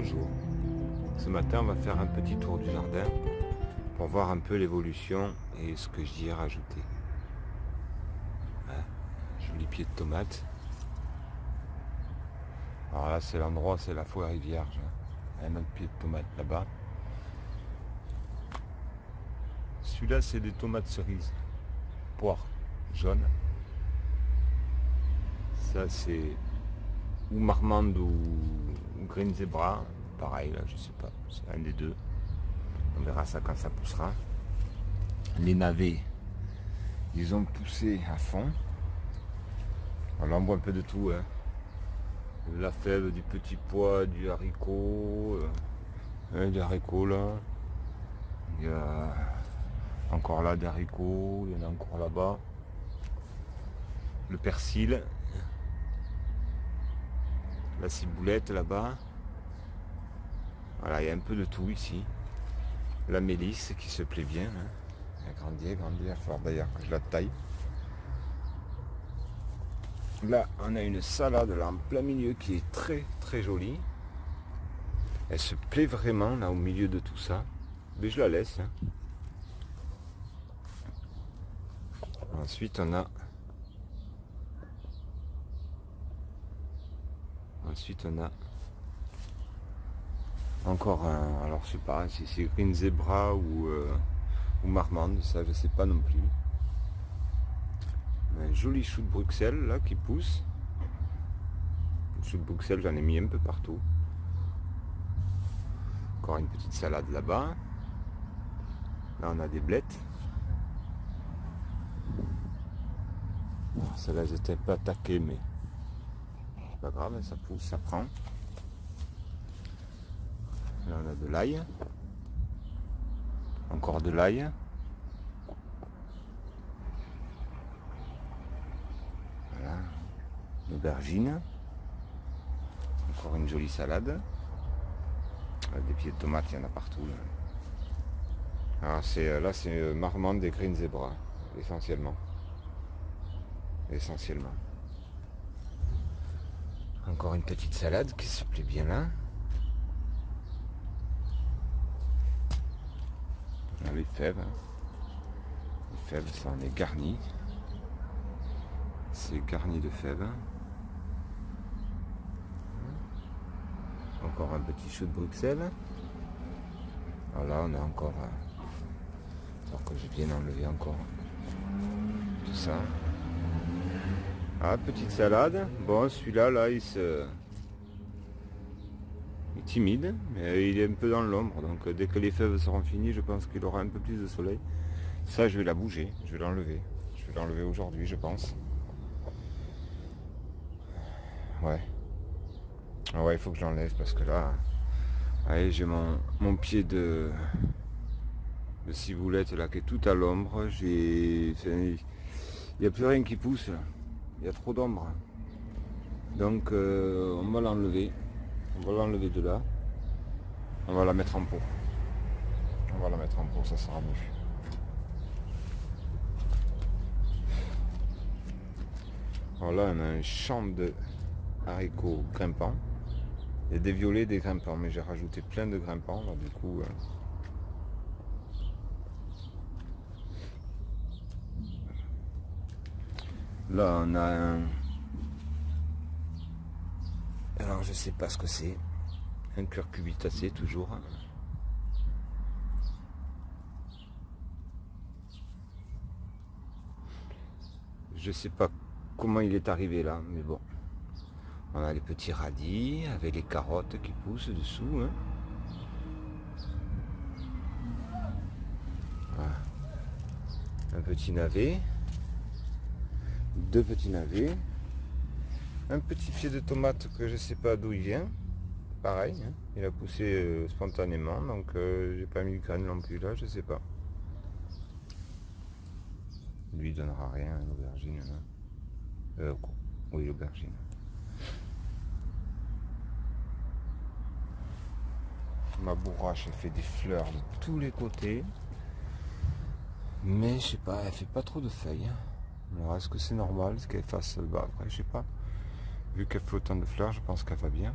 bonjour. Ce matin, on va faire un petit tour du jardin pour voir un peu l'évolution et ce que j'y ai rajouté. Joli pied de tomate. Alors là, c'est l'endroit, c'est la forêt vierge. Un autre pied de tomate là-bas. Celui-là, c'est des tomates cerises. Poire jaune. Ça, c'est ou marmande ou green zebra. Pareil, là, je sais pas. C'est un des deux. On verra ça quand ça poussera. Les navets, ils ont poussé à fond. Alors, on voit un peu de tout. Hein. La fève, du petit pois, du haricot. Des haricots là. Il y a encore là des haricots. Il y en a encore là-bas. Le persil. La ciboulette là-bas. Voilà, il y a un peu de tout ici. La mélisse qui se plaît bien. Hein. Elle grandit. Il va falloir d'ailleurs que je la taille. Là, on a une salade là en plein milieu qui est très très jolie. Elle se plaît vraiment là au milieu de tout ça. Mais je la laisse. Hein. Ensuite, on a encore un. Alors je sais pas si c'est green zebra ou marmande, ça je sais pas non plus. Un joli chou de Bruxelles là qui pousse. Le chou de Bruxelles, j'en ai mis un peu partout. Encore une petite salade là-bas. Là on a des blettes. Celle-là j'étais pas attaquée mais c'est pas grave, ça pousse, ça prend. Là on a de l'ail. Encore de l'ail. Voilà. L'aubergine. Encore une jolie salade. Des pieds de tomates, il y en a partout. Là. Alors là c'est marmande et green zebra, essentiellement. Encore une petite salade qui se plaît bien là. Les fèves. Les fèves, ça en est garni. C'est garni de fèves. Encore un petit chou de Bruxelles. Voilà, on a encore. Alors que je viens d'enlever encore tout ça. Ah, petite salade. Bon, celui-là, là, il est timide, mais il est un peu dans l'ombre. Donc, dès que les fèves seront finies, je pense qu'il aura un peu plus de soleil. Ça, je vais la bouger. Je vais l'enlever. Je vais l'enlever aujourd'hui, je pense. Ouais. Ah ouais, il faut que je l'enlève parce que là, allez, j'ai mon pied de ciboulette là qui est tout à l'ombre. Il n'y a plus rien qui pousse. Il y a trop d'ombre. Donc on va l'enlever. On va l'enlever de là. On va la mettre en pot. Ça sera mieux. Alors là, on a un champ de haricots grimpants. Il y a des violets, des grimpants, mais j'ai rajouté plein de grimpants. Là, du coup, là, on a un. Alors, je sais pas ce que c'est. Un curcubitacé, toujours. Je sais pas comment il est arrivé là, mais bon. On a les petits radis avec les carottes qui poussent dessous. Hein. Voilà. Un petit navet. 2 petits navets. Un petit pied de tomate que je sais pas d'où il vient. Pareil, hein. Il a poussé spontanément. Donc j'ai pas mis de graines non plus là, je sais pas. Lui il donnera rien, l'aubergine. Oui, l'aubergine. Ma bourrache elle fait des fleurs de tous les côtés, mais je sais pas, elle fait pas trop de feuilles. Alors est-ce que c'est normal ce qu'elle fasse? Bah après je sais pas, vu qu'elle fait autant de fleurs je pense qu'elle va bien.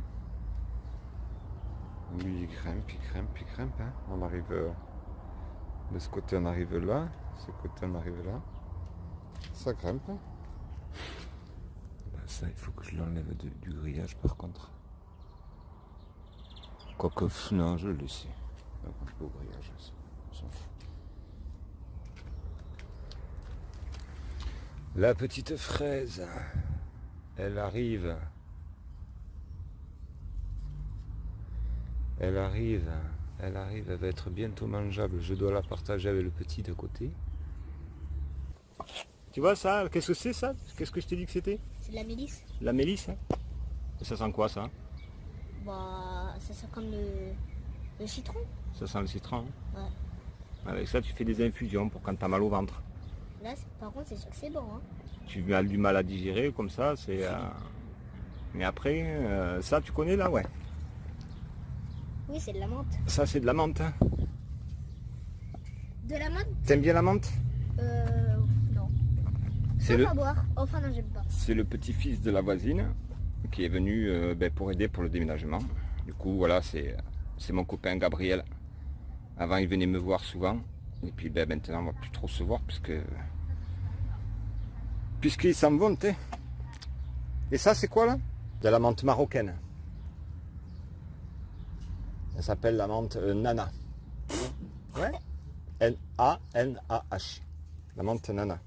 Lui il grimpe, hein. On arrive de ce côté, on arrive là, de ce côté on arrive là. Ça grimpe. Ben, ça il faut que je l'enlève du grillage par contre. Quoique non, je le laisse. Au grillage, on s'en fout. La petite fraise, elle arrive. Elle arrive, elle va être bientôt mangeable. Je dois la partager avec le petit de côté. Tu vois ça? Qu'est-ce que c'est ça? Qu'est-ce que je t'ai dit que c'était? C'est de la mélisse. La mélisse? Et ça sent quoi ça? Bah, ça sent comme le citron. Ça sent le citron. Ouais. Avec ça, tu fais des infusions pour quand t'as mal au ventre. Là, par contre, c'est sûr que c'est bon. Hein. Tu as du mal à digérer comme ça, c'est. Mais après, ça, tu connais là, ouais. Oui, c'est de la menthe. Ça, c'est de la menthe. Hein. De la menthe? T'aimes bien la menthe? Non. C'est Pas boire. Enfin, non, j'aime pas. C'est le petit-fils de la voisine qui est venu pour aider pour le déménagement. Du coup, voilà, c'est mon copain Gabriel. Avant, il venait me voir souvent. Et puis maintenant, on va plus trop se voir puisqu'ils s'en vont. Et ça, c'est quoi là? De la menthe marocaine. Elle s'appelle la menthe Nana. Ouais. N-A-N-A-H. La menthe Nana.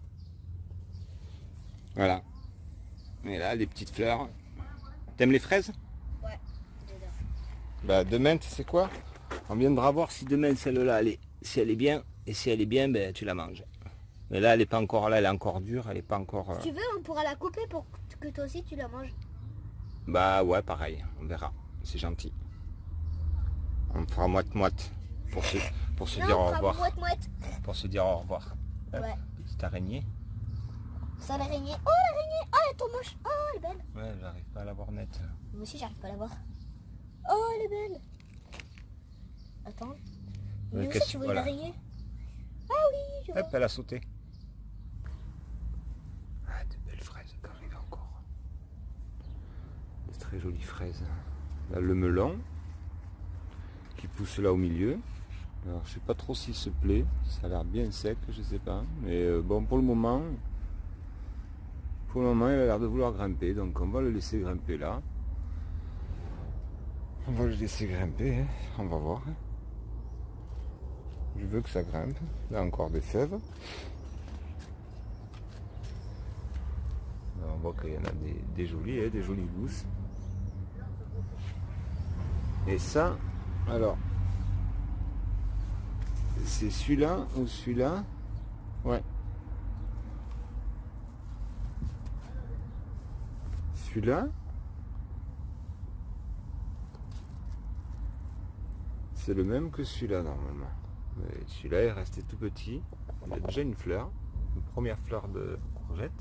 Voilà. Et là, les petites fleurs. T'aimes les fraises? Ouais, j'adore. Bah, demain, tu sais quoi? On viendra voir si demain celle-là, si elle est bien. Et si elle est bien, ben, tu la manges. Mais là, elle n'est pas encore là, elle est encore dure, elle n'est pas encore... Si tu veux, on pourra la couper pour que toi aussi tu la manges. Bah ouais, pareil, on verra. C'est gentil. On fera moite-moite pour se Non, dire on au fera revoir. moite-moite. Pour se dire au revoir. Ouais. Petite araignée. Ça l'araignée. Oh l'araignée. Oh elle est trop moche. Oh elle est belle. Ouais, j'arrive pas à la voir nette. Moi aussi j'arrive pas à la voir. Oh elle est belle. Attends. Mais aussi tu vois une araignée? Ah oui, je vois. Hop, elle a sauté. Ah, de belles fraises qui arrivent encore. Des très jolies fraises. Là, le melon qui pousse là au milieu. Alors, je sais pas trop s'il se plaît. Ça a l'air bien sec, je sais pas. Mais bon, pour le moment, il a l'air de vouloir grimper. Donc, on va le laisser grimper là. On va le laisser grimper. Hein. On va voir. Hein. Je veux que ça grimpe. Là encore des fèves. Là, on voit qu'il y en a des jolies, hein, des jolies gousses. Et ça, alors, c'est celui-là ou celui-là? Ouais. Celui-là, c'est le même que celui-là normalement. Mais celui-là est resté tout petit. Il a déjà une fleur. Une première fleur de courgette.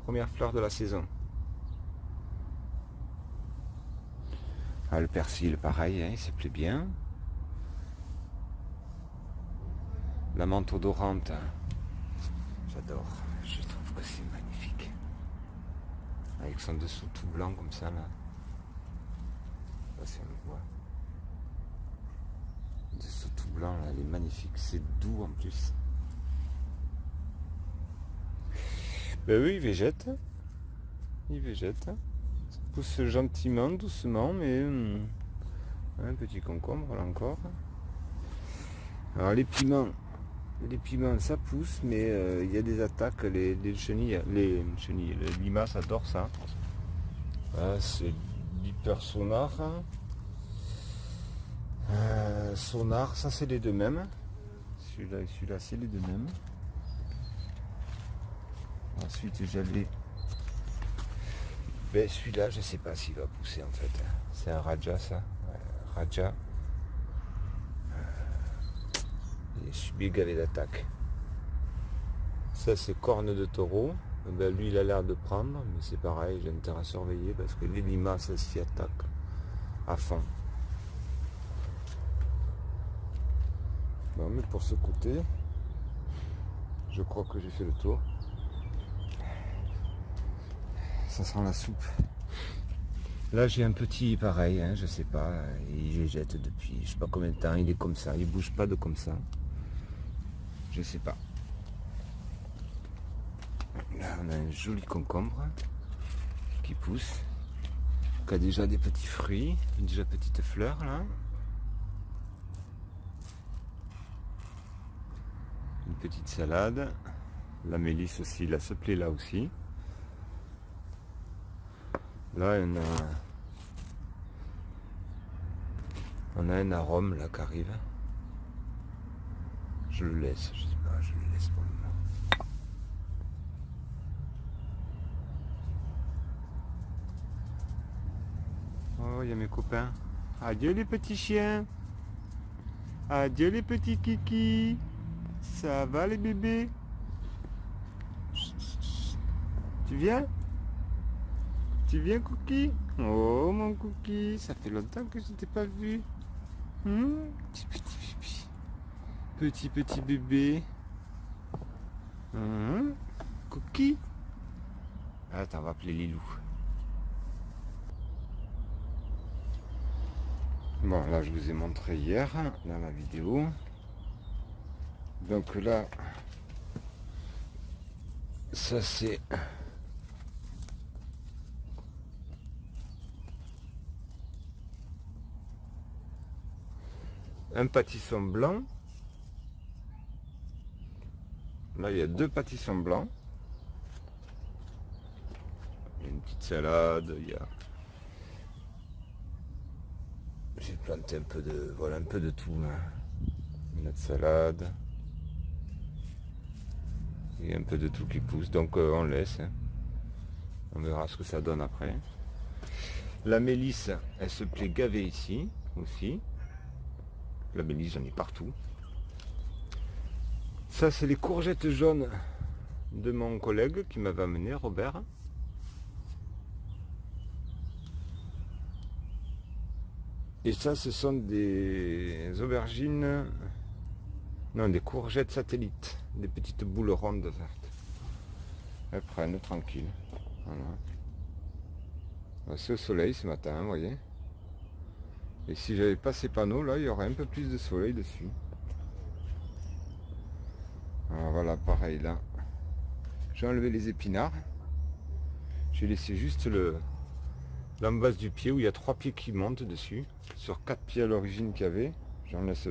Première fleur de la saison. Ah, le persil, pareil, hein, il se plaît bien. La menthe odorante. J'adore. Je trouve que c'est magnifique. Avec son dessous tout blanc comme ça là. Là, si on le voit. Dessous tout blanc là, elle est magnifique. C'est doux en plus. Ben oui, il végète. Il végète. Ça pousse gentiment, doucement, mais un petit concombre là encore. Alors les piments ça pousse, mais il y a des attaques, les chenilles, les limaces adorent ça. Ah, c'est l'hyper sonar. Sonar, ça c'est les deux mêmes. Celui-là et celui-là, c'est les deux mêmes. Ensuite j'avais celui-là, je sais pas s'il va pousser en fait. C'est un Raja ça. Ouais, Raja. Je suis bien gavé d'attaque. Ça c'est corne de taureau. Ben, lui il a l'air de prendre, mais c'est pareil, j'ai intérêt à surveiller parce que les limaces ça s'y attaquent à fond. Bon, mais pour ce côté, je crois que j'ai fait le tour. Ça sent la soupe. Là j'ai un petit pareil, hein, je sais pas, il végète depuis je sais pas combien de temps, il est comme ça, il bouge pas de comme ça. Je sais pas. Là on a un joli concombre qui pousse, qui a déjà des petits fruits, déjà petites fleurs là. Une petite salade, la mélisse aussi, la se plaît là aussi. Là on a un arôme là qui arrive. Je le laisse, je sais pas, je le laisse pour le moment. Oh, il y a mes copains. Adieu les petits chiens. Adieu les petits kikis. Ça va les bébés? Tu viens? Tu viens Cookie? Oh mon Cookie, ça fait longtemps que je t'ai pas vu. Petit bébé. Petit bébé. Cookie. Attends, on va appeler Lilou. Bon, là je vous ai montré hier dans la vidéo. Donc là, ça c'est un pâtisson blanc. Là il y a 2 pâtissons blancs. Il y a une petite salade, il y a... J'ai planté un peu de... Voilà, un peu de tout là. Une autre salade. Il y a un peu de tout qui pousse, donc on laisse. Hein. On verra ce que ça donne après. La mélisse, elle se plaît gavée ici aussi. La mélisse, j'en ai partout. Ça, c'est les courgettes jaunes de mon collègue qui m'avait amené, Robert. Et ça, ce sont des aubergines, non, des courgettes satellites, des petites boules rondes vertes. Elles prennent tranquille. Voilà. C'est au soleil ce matin, vous voyez. Et si j'avais pas ces panneaux là, il y aurait un peu plus de soleil dessus. Alors voilà, pareil là. J'ai enlevé les épinards. J'ai laissé juste l'embase du pied où il y a 3 pieds qui montent dessus. Sur 4 pieds à l'origine qu'il y avait. J'en laisse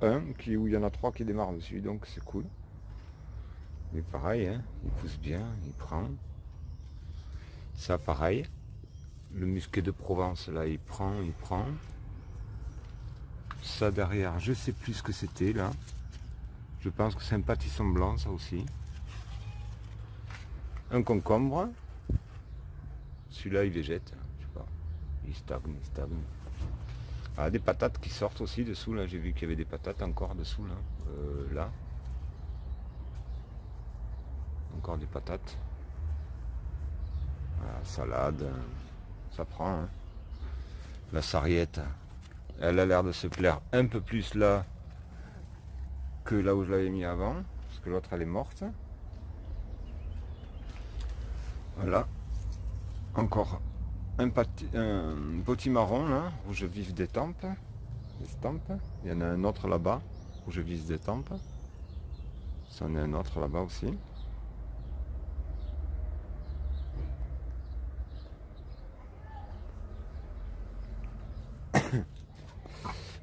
un où il y en a 3 qui démarrent dessus, donc c'est cool. Mais pareil, hein, il pousse bien, il prend. Ça pareil. Le musquet de Provence là, il prend. Ça derrière, je sais plus ce que c'était là. Je pense que c'est un pâtisson blanc ça aussi. Un concombre. Celui-là il végète, je sais pas. Il stagne. Ah, des patates qui sortent aussi dessous là. J'ai vu qu'il y avait des patates encore dessous là. Là. Encore des patates. Voilà, salade. Ça prend. Hein. La sarriette. Elle a l'air de se plaire un peu plus là que là où je l'avais mis avant. Parce que l'autre elle est morte. Voilà. Encore un potimarron là, rouge vif d'estampes. Il y en a un autre là-bas, rouge vif d'estampes. Ça en est un autre là-bas aussi.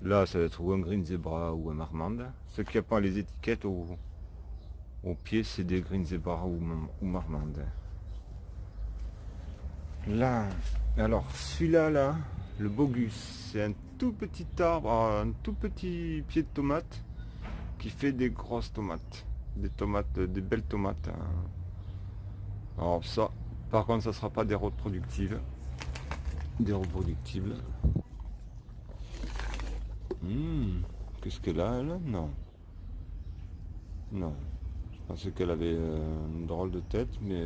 Là, ça va être ou un green zebra ou un marmande. Ce qui n'a pas les étiquettes au pied, c'est des green zebra ou marmande. Là, alors celui-là, là, le bogus, c'est un tout petit arbre, un tout petit pied de tomate qui fait des grosses tomates. Des belles tomates. Hein. Alors ça, par contre, ça sera pas des reproductibles. Qu'est-ce qu'elle a, elle? Non. Je pensais qu'elle avait une drôle de tête, mais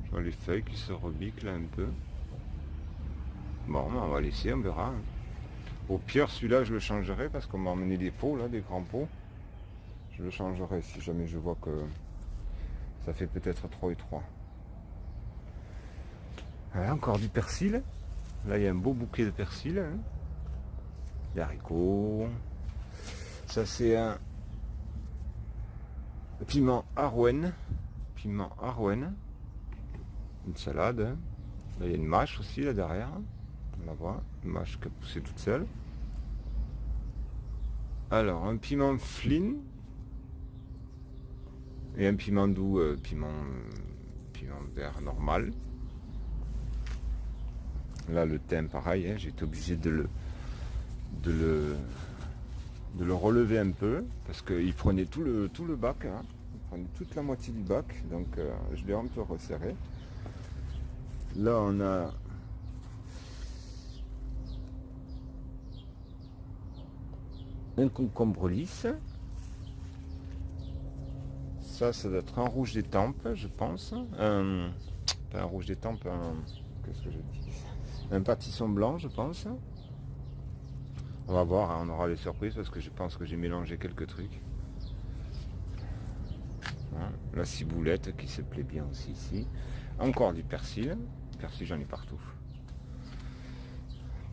je vois les feuilles qui se rebiquent là un peu. Bon, on va laisser, on verra. Au pire, celui-là, je le changerai parce qu'on m'a emmené des pots, là, des grands pots. Je le changerai si jamais je vois que ça fait peut-être trop étroit. Voilà, encore du persil. Là, il y a un beau bouquet de persil. Hein. Des haricots. Ça, c'est un piment Arwen. Piment Arwen. Une salade. Hein. Là, il y a une mâche aussi, là, derrière. On la voit. Une mâche qui a poussé toute seule. Alors, un piment Flynn. Et un piment doux, piment vert normal. Là, le thym, pareil, hein, j'ai été obligé de le relever un peu, parce qu'il prenait tout le bac, hein, il prenait toute la moitié du bac, donc je l'ai un peu resserré. Là, on a un concombre lisse. Ça doit être un rouge d'étampes, je pense. Pas un rouge d'étampes, qu'est-ce que je dis? Un pâtisson blanc, je pense. On va voir, hein, on aura des surprises parce que je pense que j'ai mélangé quelques trucs. Hein, la ciboulette qui se plaît bien aussi ici. Encore du persil. Persil, j'en ai partout.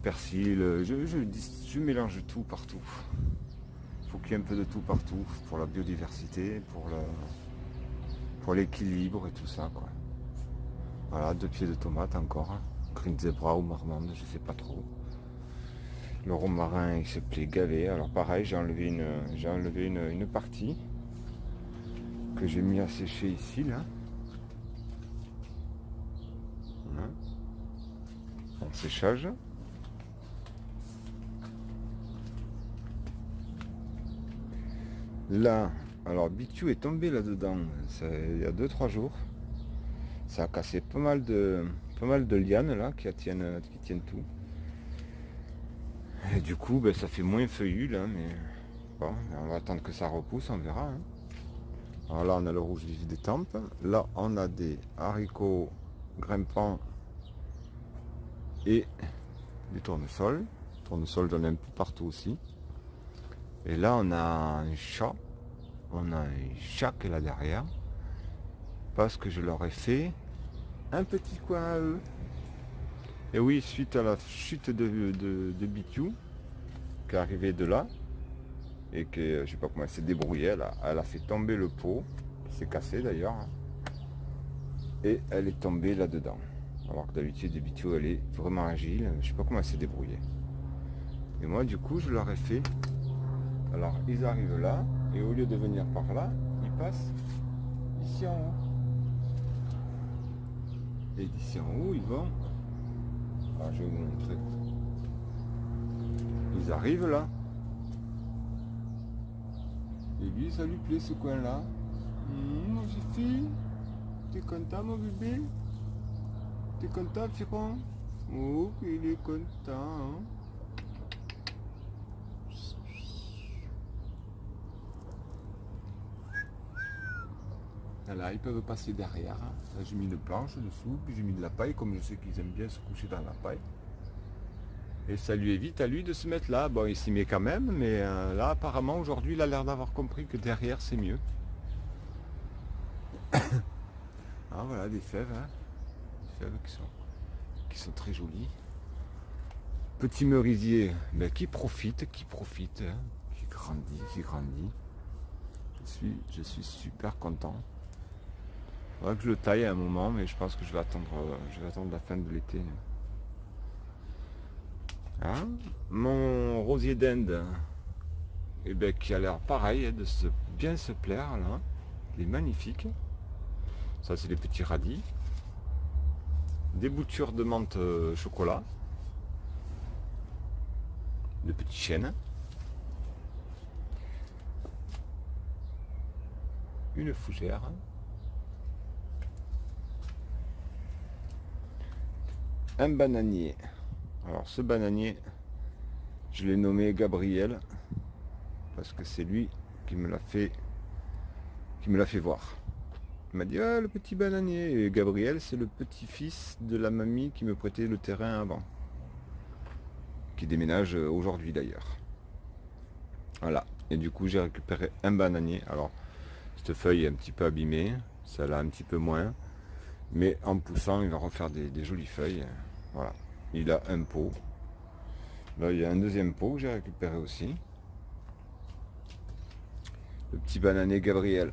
Persil, je mélange tout partout. Il faut qu'il y ait un peu de tout partout pour la biodiversité, pour l'équilibre et tout ça, quoi. Voilà, 2 pieds de tomates encore. Hein. Green Zebra ou marmande, je sais pas trop. Le romarin, il se plaît gavé. Alors pareil, j'ai enlevé une partie que j'ai mis à sécher ici, là. Voilà. En séchage. Là, alors Bitu est tombé là-dedans il y a 2-3 jours. Ça a cassé pas mal de lianes là qui tiennent tout. Et du coup, ben, ça fait moins feuillu là, mais bon, on va attendre que ça repousse, on verra. Hein. Alors là, on a le rouge vif des tempes. Là, on a des haricots grimpants et des tournesols. Tournesols, j'en ai un peu partout aussi. Et là, on a un chat. On a un chat qui est là derrière. Parce que je leur ai fait un petit coin à eux. Et oui, suite à la chute de Bitu, qui est arrivée de là, et que je sais pas comment elle s'est débrouillée, elle a fait tomber le pot, qui s'est cassé d'ailleurs, et elle est tombée là-dedans. Alors que d'habitude, Bitu, elle est vraiment agile, je sais pas comment elle s'est débrouillée. Et moi, du coup, je leur ai fait. Alors, ils arrivent là, et au lieu de venir par là, ils passent ici en haut. Et d'ici en haut, ils vont. Alors, je vais vous montrer. Ils arrivent là. Et lui, ça lui plaît ce coin-là. Mon fille, t'es content, mon bébé? T'es content, Firon? Oh, il est content. Hein? Là, ils peuvent passer derrière. Là, j'ai mis une planche dessous, puis j'ai mis de la paille, comme je sais qu'ils aiment bien se coucher dans la paille. Et ça lui évite à lui de se mettre là. Bon, il s'y met quand même, mais là, apparemment, aujourd'hui, il a l'air d'avoir compris que derrière, c'est mieux. Ah, voilà, des fèves, hein. Des fèves qui sont très jolies. Petit merisier, ben, qui profite, hein, qui grandit. Je suis super content. Il faudra que je le taille à un moment, mais je pense que je vais attendre la fin de l'été. Hein, mon rosier d'Inde, eh ben, qui a l'air pareil, de bien se plaire là. Il est magnifique. Ça, c'est les petits radis. Des boutures de menthe chocolat. De petits chênes. Une fougère. Un bananier. Alors ce bananier, je l'ai nommé Gabriel parce que c'est lui qui me l'a fait voir. Il m'a dit ah, le petit bananier. Et Gabriel, c'est le petit-fils de la mamie qui me prêtait le terrain avant, qui déménage aujourd'hui d'ailleurs. Voilà. Et du coup j'ai récupéré un bananier. Alors cette feuille est un petit peu abîmée, celle-là un petit peu moins. Mais en poussant, il va refaire des jolies feuilles. Voilà. Il a un pot. Là, il y a un deuxième pot que j'ai récupéré aussi. Le petit bananier Gabriel.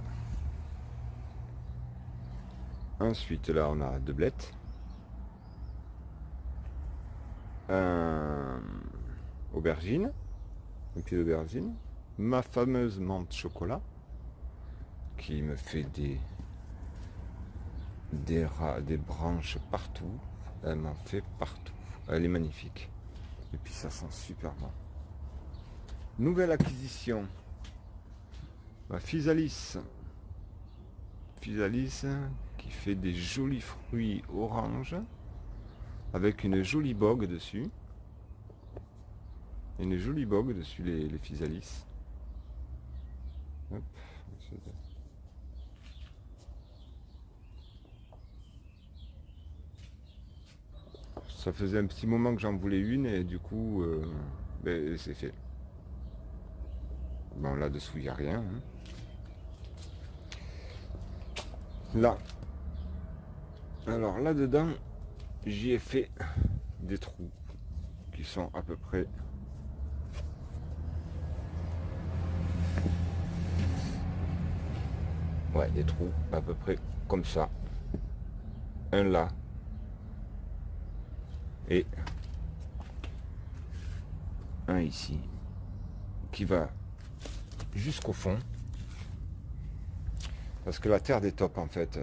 Ensuite, là, on a deux blettes. Un aubergine. Un pied d'aubergine. Ma fameuse menthe chocolat. Qui me fait des branches partout. Elle m'en fait partout. Elle est magnifique. Et puis ça sent super bon. Nouvelle acquisition. Ma physalis. Physalis qui fait des jolis fruits orange. Avec une jolie bogue dessus. Une jolie bogue dessus les physalis. Hop. Ça faisait un petit moment que j'en voulais une et du coup, c'est fait. Bon, là-dessous, il n'y a rien. Hein. Là. Alors, là-dedans, j'y ai fait des trous qui sont à peu près... Ouais, des trous à peu près comme ça. Un là. Et un ici qui va jusqu'au fond parce que la terre des tops en fait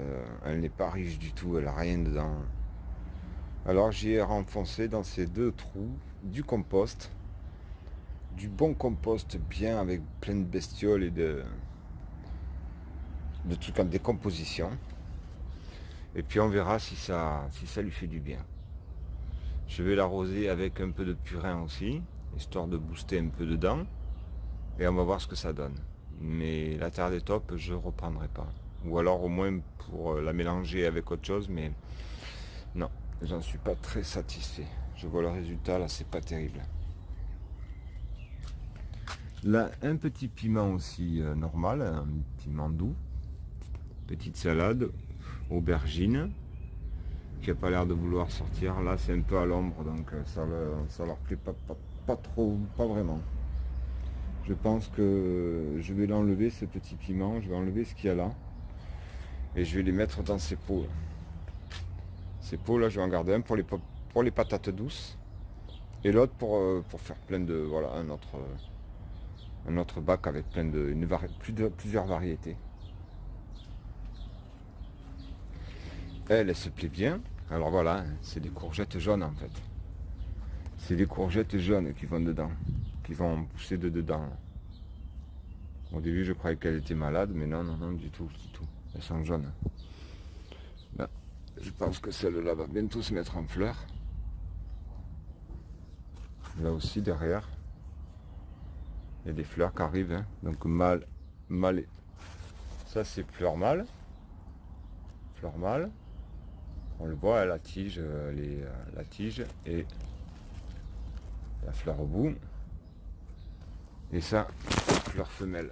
elle n'est pas riche du tout, elle a rien dedans. Alors j'y ai renfoncé dans ces deux trous du compost, du bon compost bien avec plein de bestioles et de trucs en décomposition, et puis on verra si ça lui fait du bien. Je vais l'arroser avec un peu de purin aussi, histoire de booster un peu dedans. Et on va voir ce que ça donne. Mais la terre des tops, je ne reprendrai pas. Ou alors au moins pour la mélanger avec autre chose, mais non, j'en suis pas très satisfait. Je vois le résultat, là, c'est pas terrible. Là, un petit piment aussi normal, un piment doux. Petite salade, aubergine. Qui n'a pas l'air de vouloir sortir. Là, c'est un peu à l'ombre, donc ça leur plaît pas trop, pas vraiment. Je pense que je vais l'enlever, ce petit piment, je vais enlever ce qu'il y a là, et je vais les mettre dans ces pots. Ces pots là, je vais en garder un pour les patates douces, et l'autre pour faire plein de, voilà, un autre bac avec plein de, plusieurs variétés. Elle se plaît bien. Alors voilà, c'est des courgettes jaunes en fait. C'est des courgettes jaunes qui vont dedans, qui vont pousser de dedans. Au début, je croyais qu'elle était malade, mais non, du tout. Elles sont jaunes. Là, je pense que celle-là va bientôt se mettre en fleurs. Là aussi, derrière, il y a des fleurs qui arrivent. Hein. Donc mâle. Ça, c'est fleur mâle. Fleur mâle. On le voit, la tige, la tige et la fleur au bout. Et ça, fleur femelle.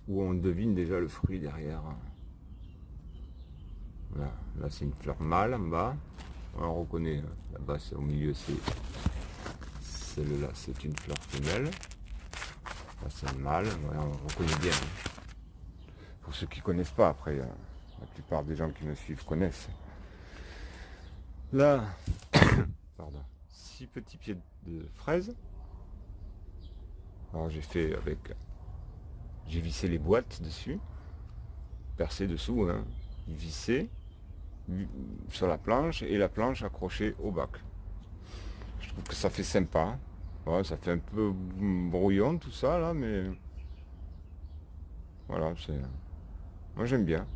Où on devine déjà le fruit derrière. Voilà. Là, c'est une fleur mâle en bas. On reconnaît, là-bas, c'est au milieu, c'est celle-là, c'est une fleur femelle. Là, c'est un mâle. Voilà, on reconnaît bien. Pour ceux qui ne connaissent pas, après... La plupart des gens qui me suivent connaissent. Là, pardon, 6 petits pieds de fraises. Alors j'ai vissé les boîtes dessus, percé dessous, hein, vissé sur la planche et la planche accrochée au bac. Je trouve que ça fait sympa. Ouais, ça fait un peu brouillon tout ça là, mais voilà, moi j'aime bien.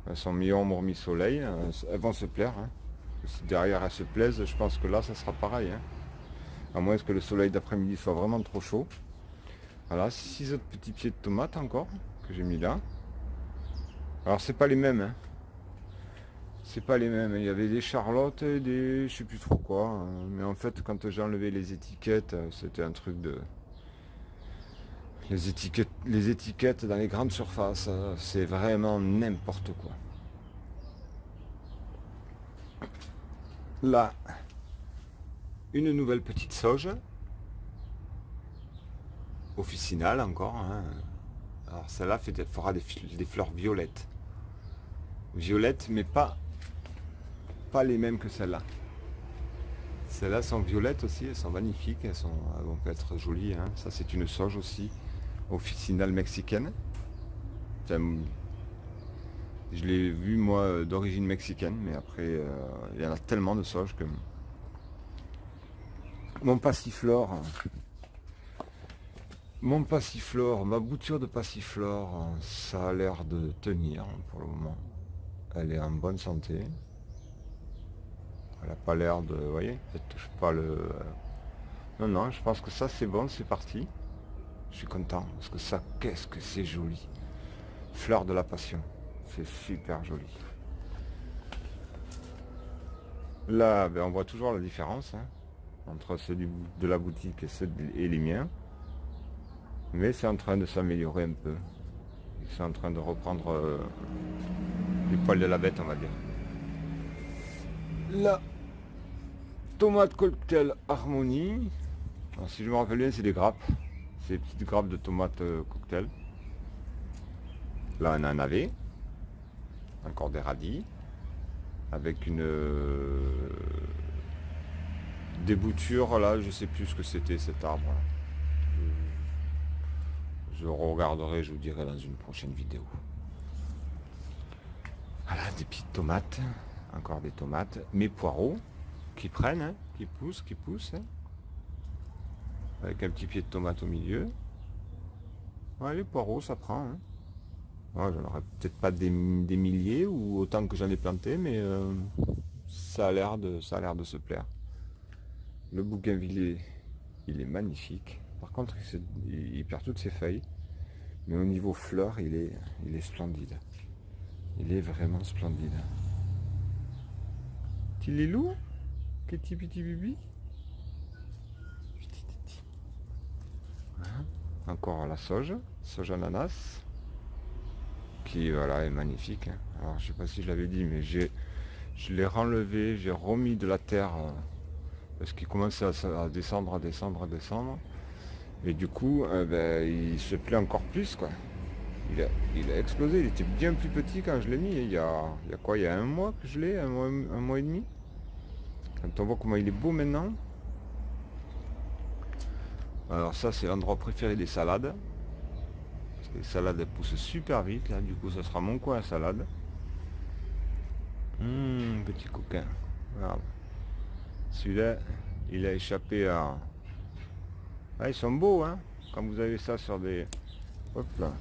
Elles sont mi-ombre, mi-soleil, elles vont se plaire. Hein. Si derrière elles se plaisent, je pense que là, ça sera pareil. Hein. À moins que le soleil d'après-midi soit vraiment trop chaud. Voilà, 6 autres petits pieds de tomates encore, que j'ai mis là. Alors, c'est pas les mêmes. Hein. C'est pas les mêmes. Il y avait des charlottes et des... je sais plus trop quoi. Hein. Mais en fait, quand j'ai enlevé les étiquettes, c'était un truc de... Les étiquettes dans les grandes surfaces, c'est vraiment n'importe quoi. Là, une nouvelle petite sauge. Officinale encore. Hein. Alors celle-là fera des fleurs violettes. Violettes, mais pas les mêmes que celle-là. Celles-là sont violettes aussi, elles sont magnifiques, elles vont être jolies. Hein. Ça c'est une sauge aussi, officinale mexicaine. Enfin, je l'ai vu moi d'origine mexicaine, mais après il y en a tellement de sauges que mon passiflore, ma bouture de passiflore, ça a l'air de tenir pour le moment. Elle est en bonne santé. Elle n'a pas l'air de... Vous voyez, elle touche pas le... Non, non, je pense que ça c'est bon, c'est parti. Je suis content, parce que ça, qu'est-ce que c'est joli. Fleur de la passion. C'est super joli. Là, ben, on voit toujours la différence hein, entre ceux de la boutique et les miens. Mais c'est en train de s'améliorer un peu. C'est en train de reprendre les poils de la bête, on va dire. La tomate cocktail Harmonie. Alors, si je me rappelle bien, c'est des grappes. C'est des petites grappes de tomates cocktail. Là, on a un navet. Encore des radis. Avec une des boutures. Là, je sais plus ce que c'était cet arbre. Je regarderai, je vous dirai dans une prochaine vidéo. Voilà, des petites tomates. Encore des tomates. Mes poireaux qui prennent, hein, qui poussent. Hein, avec un petit pied de tomate au milieu. Ouais, les poireaux, ça prend. Hein. Ouais, j'en aurais peut-être pas des milliers ou autant que j'en ai planté, mais ça a l'air de se plaire. Le bougainvillier, il est magnifique. Par contre, il perd toutes ses feuilles. Mais au niveau fleurs, il est splendide. Il est vraiment splendide. Petit lilou, petit bibi. Voilà. Encore la sauge ananas, qui voilà est magnifique. Hein. Alors je sais pas si je l'avais dit, mais je l'ai renlevé, j'ai remis de la terre parce qu'il commençait à descendre. Et du coup, il se plaît encore plus quoi. Il a explosé, il était bien plus petit quand je l'ai mis. Il y a quoi? Il y a un mois que je l'ai, un mois et demi. Quand on voit comment il est beau maintenant. Alors ça c'est l'endroit préféré des salades. Parce que les salades elles poussent super vite là, du coup ça sera mon coin à salade. Petit coquin. Voilà. Celui-là, il a échappé à... Ah, ils sont beaux hein. Quand vous avez ça sur des... Hop là.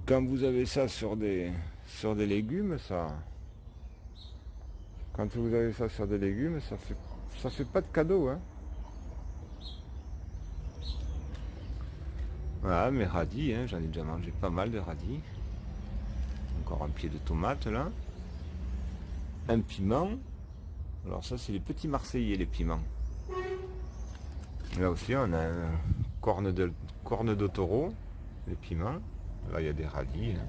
Quand vous avez ça sur des légumes, ça... Quand vous avez ça sur des légumes, ça fait pas de cadeau hein. Voilà, mes radis, hein, j'en ai déjà mangé pas mal de radis. Encore un pied de tomate là. Un piment. Alors ça c'est les petits marseillais les piments. Là aussi on a un corne de taureau, les piments. Là il y a des radis. Hein.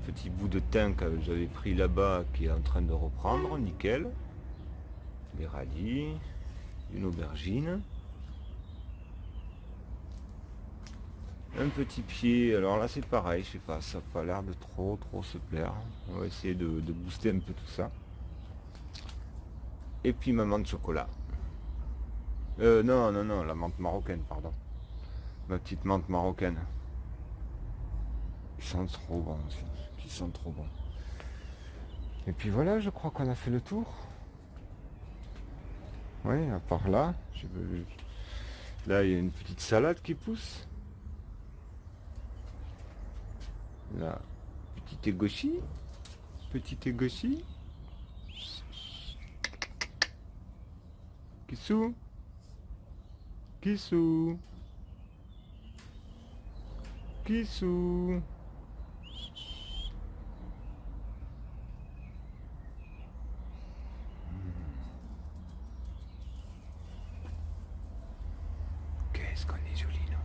Petit bout de thym que j'avais pris là-bas qui est en train de reprendre, nickel. Des radis, une aubergine. Un petit pied, alors là c'est pareil, je sais pas, ça n'a pas l'air de trop se plaire. On va essayer de booster un peu tout ça. Et puis ma menthe chocolat. Non, la menthe marocaine, pardon. Ma petite menthe marocaine. Ils sont trop bons aussi. Ils sont trop bons. Et puis voilà, je crois qu'on a fait le tour. Oui, à part là, là il y a une petite salade qui pousse. Là, petit égoschi. Kissou. Qu'est-ce qu'on est joli, non?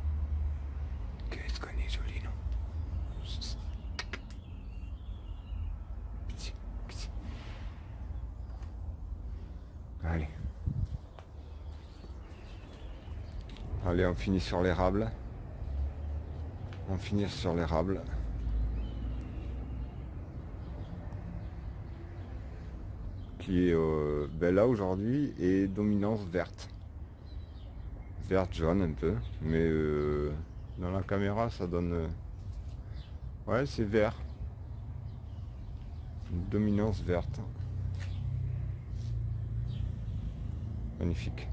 Qu'est-ce qu'on est joli, non? Allez. Allez, on finit sur l'érable. On finit sur l'érable. Qui est là aujourd'hui et dominance verte. Verte jaune un peu. Mais dans la caméra ça donne... ouais, c'est vert. Une dominance verte. Magnifique.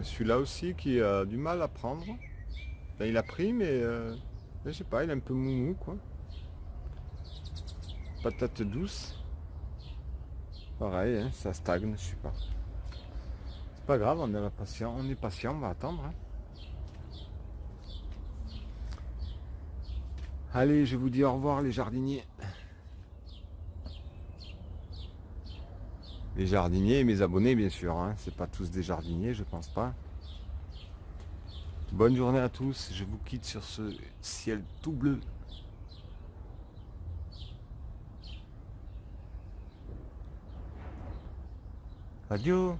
Celui-là aussi qui a du mal à prendre. Enfin, il a pris mais je sais pas, il est un peu moumou quoi. Patate douce. Pareil, hein, ça stagne, je sais pas. C'est pas grave, on est patient, on va attendre. Hein. Allez, je vous dis au revoir les jardiniers. Les jardiniers et mes abonnés bien sûr, hein. C'est pas tous des jardiniers, je pense pas. Bonne journée à tous, je vous quitte sur ce ciel tout bleu. Adieu.